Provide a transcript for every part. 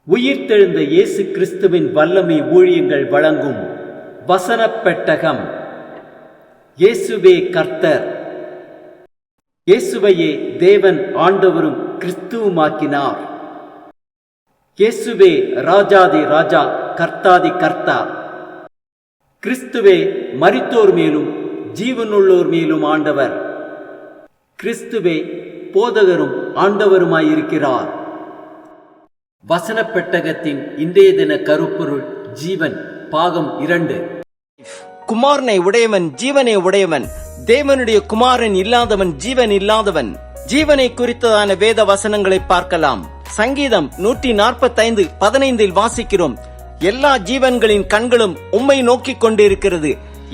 உயிர்த்தெழுந்த இயேசு கிறிஸ்துவின் வல்லமை ஊழியங்கள் வழங்கும் வசனப் பெட்டகம். இயேசுவே கர்த்தர். இயேசுவையே தேவன் ஆண்டவரும் கிறிஸ்துவுமாக்கினார். இயேசுவே ராஜாதி ராஜா, கர்த்தாதி கர்த்தா. கிறிஸ்துவே மரித்தோர் மேலும் ஜீவனுள்ளோர் மேலும் ஆண்டவர். கிறிஸ்துவே போதகரும் ஆண்டவருமாயிருக்கிறார். வசனப் பெட்டகத்தின் இன்றைய தின கருப்பொருள் ஜீவன், பாகம் 2. குமாரனை உடையவன் ஜீவனை உடையவன், தேவனுடைய குமாரன் இல்லாதவன் ஜீவன் இல்லாதவன். ஜீவனை குறித்ததான வேத வசனங்களை பார்க்கலாம். சங்கீதம் 145:15 வாசிக்கிறோம், எல்லா ஜீவன்களின் கண்களும் உம்மை நோக்கிக் கொண்டிருக்கிறது,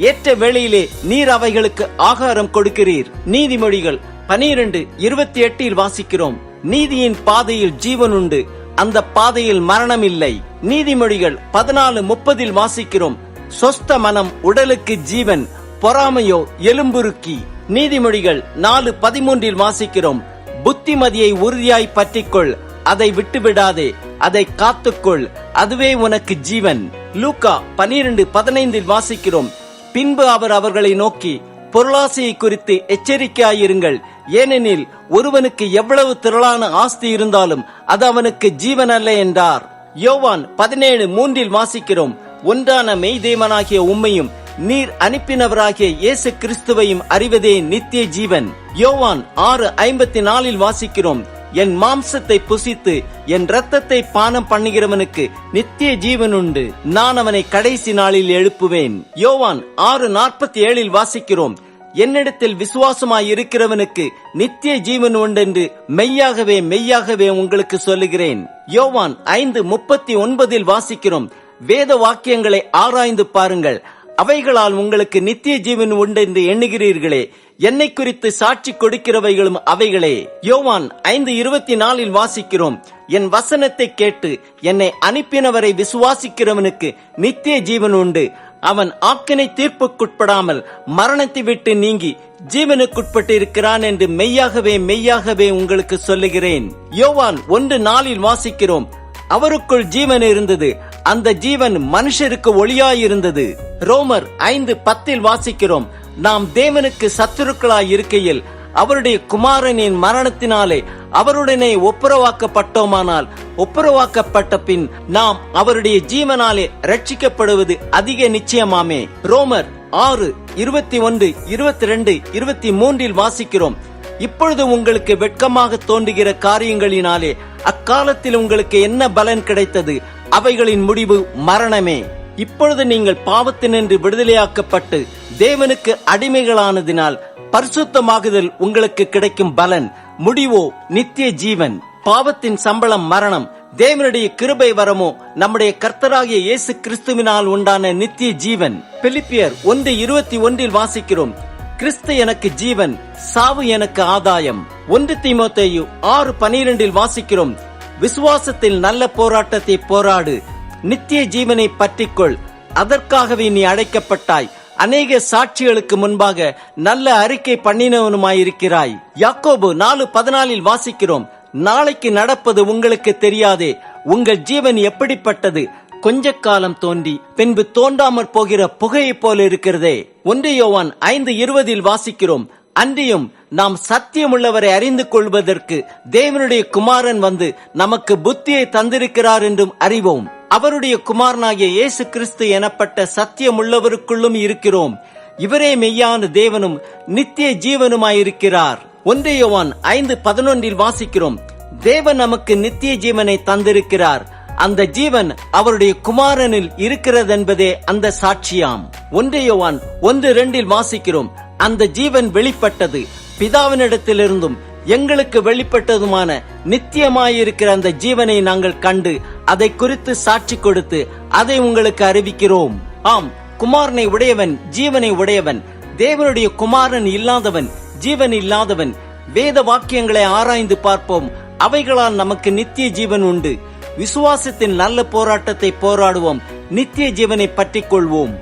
ஏற்ற வேளையிலே நீர் அவைகளுக்கு ஆகாரம் கொடுக்கிறீர். நீதிமொழிகள் 12:28 வாசிக்கிறோம், நீதியின் பாதையில் ஜீவன் உண்டு, அந்த பாதையில் மரணம் இல்லை. நீதிமொழிகள் 14:30 வாசிக்கிறோம், சொஸ்த மனம் உடலுக்கு ஜீவன், பொறாமையோ எலும்புருக்கி. நீதிமொழிகள் 4:13 வாசிக்கிறோம், புத்திமதியை உறுதியாய் பற்றிக்கொள், அதை விட்டுவிடாதே, அதை காத்துக்கொள், அதுவே உனக்கு ஜீவன். லூக்கா 12:15 வாசிக்கிறோம், பின்பு அவர் அவர்களை நோக்கி, பொருளாசையை குறித்து எச்சரிக்கையாயிருங்கள், ஏனெனில் ஒருவனுக்கு எவ்வளவு திரளான ஆஸ்தி இருந்தாலும் அது அவனுக்கு ஜீவன் அல்ல என்றார். யோவான் 17:3 வாசிக்கிறோம், ஒன்றான மெய்தேவனாகிய உம்மையும் நீர் அனுப்பினவராகிய இயேசு கிறிஸ்துவையும் அறிவதே நித்திய ஜீவன். யோவான் 6:54 வாசிக்கிறோம், என் மாம்சத்தை புசித்து என் இரத்தத்தை பானம் பண்ணுகிறவனுக்கு நித்திய ஜீவன் உண்டு, நான் அவனை கடைசி நாளில் எழுப்புவேன். யோவான் 6:47 வாசிக்கிறோம், என்னிடத்தில் விசுவாசமாய் இருக்கிறவனுக்கு நித்திய ஜீவன் உண்டென்று மெய்யாகவே மெய்யாகவே உங்களுக்கு சொல்லுகிறேன். யோவான் 5:39 வாசிக்கிறோம், வேத வாக்கியங்களை ஆராய்ந்து பாருங்கள், அவைகளால் உங்களுக்கு நித்திய ஜீவன் உண்டென்று எண்ணுகிறீர்களே, என்னை குறித்து சாட்சி கொடுக்கிறவைகளும் அவைகளே. யோவான் 5:24 வாசிக்கிறோம், என் வசனத்தை கேட்டு என்னை அனுப்பினவரை விசுவாசிக்கிறவனுக்கு நித்திய ஜீவன் உண்டு, அவன் ஆக்கினை தீர்ப்புக்குட்படாமல் மரணத்தை விட்டு நீங்கி ஜீவனுக்குட்பட்டு இருக்கிறான் என்று மெய்யாகவே மெய்யாகவே உங்களுக்கு சொல்லுகிறேன். யோவான் 1:4 வாசிக்கிறோம், அவருக்குள் ஜீவன் இருந்தது, அந்த ஜீவன் மனுஷருக்கு ஒளியாயிருந்தது. ரோமர் 5:10 வாசிக்கிறோம், நாம் தேவனுக்கு சத்துருக்களாய் இருக்கையில் அவருடைய குமாரனின் மரணத்தினாலே அவருடனே ஒப்புரவாக்கப்பட்டோமானால், ஒப்புரவாக்கப்பட்ட பின் நாம் அவருடைய ஜீவனாலே ரட்சிக்கப்படுவது அதிக நிச்சயமாமே. ரோமர் 6:21, 22, 23 வாசிக்கிறோம், இப்பொழுது உங்களுக்கு வெட்கமாக தோன்றுகிற காரியங்களினாலே அக்காலத்தில் உங்களுக்கு என்ன பலன் கிடைத்தது, அவைகளின் முடிவு மரணமே. இப்பொழுது நீங்கள் பாவத்தினின்று விடுதலையாக்கப்பட்டு தேவனுக்கு அடிமைகளானதினால் பரிசுத்தமாகுதல் உங்களுக்கு கிடைக்கும் பலன், முடிவோ நித்திய ஜீவன். பாவத்தின் சம்பளம் மரணம், தேவனுடைய கிருபை வரமோ நம்முடைய கர்த்தராகிய இயேசு கிறிஸ்துவினால் உண்டான நித்திய ஜீவன். பிலிப்பியர் 1:21 வாசிக்கிறோம், கிறிஸ்து எனக்கு ஜீவன், சாவு எனக்கு ஆதாயம். 1 தீமோத்தேயு 6:12 வாசிக்கிறோம், விசுவாசத்தில் நல்ல போராட்டத்தை போராடு, நித்திய ஜீவனை பற்றிக்கொள், அதற்காகவே நீ அழைக்கப்பட்டாய், அநேக சாட்சிகளுக்கு முன்பாக நல்ல அறிக்கை பண்ணினவனுமாயிருக்கிறாய். யாக்கோபு 4:14 வாசிக்கிறோம், நாளைக்கு நடப்பது உங்களுக்கு தெரியாதே, உங்கள் ஜீவன் எப்படிப்பட்டது, கொஞ்ச காலம் தோன்றி பின்பு தோன்றாமற் போகிற புகையை போல இருக்கிறதே. 1 யோவான் 5:20 வாசிக்கிறோம், அன்றியும் நாம் சத்தியமுள்ளவரை அறிந்து கொள்வதற்கு தேவனுடைய குமாரன் வந்து நமக்கு புத்தியை தந்திருக்கிறார் என்றும் அறிவோம். அவருடைய குமாரனாகிய இயேசு கிறிஸ்து எனப்பட்ட சத்தியமுள்ளவருக்குள்ளும் இருக்கிறோம், இவரே மெய்யான தேவனும் நித்திய ஜீவனுமாயிருக்கிறார். 1 யோவான் 5:11 வாசிக்கிறோம், தேவன் நமக்கு நித்திய ஜீவனை தந்திருக்கிறார், அந்த ஜீவன் அவருடைய குமாரனில் இருக்கிறதென்பதே அந்த சாட்சியாம். 1 யோவான் 1:2 வாசிக்கிறோம், அந்த ஜீவன் வெளிப்பட்டது, பிதாவினிடத்திலிருந்தும் எங்களுக்கு வெளிப்பட்டதுமான நித்தியமாயிருக்கிற அந்த ஜீவனை நாங்கள் கண்டு அதை குறித்து சாட்சி கொடுத்து அதை உங்களுக்கு அறிவிக்கிறோம். ஆம், குமாரனை உடையவன் ஜீவனை உடையவன், தேவனுடைய குமாரன் இல்லாதவன் ஜீவன் இல்லாதவன். வேத வாக்கியங்களை ஆராய்ந்து பார்ப்போம், அவைகளால் நமக்கு நித்திய ஜீவன் உண்டு. விசுவாசத்தின் நல்ல போராட்டத்தை போராடுவோம், நித்திய ஜீவனை பற்றிக் கொள்வோம்.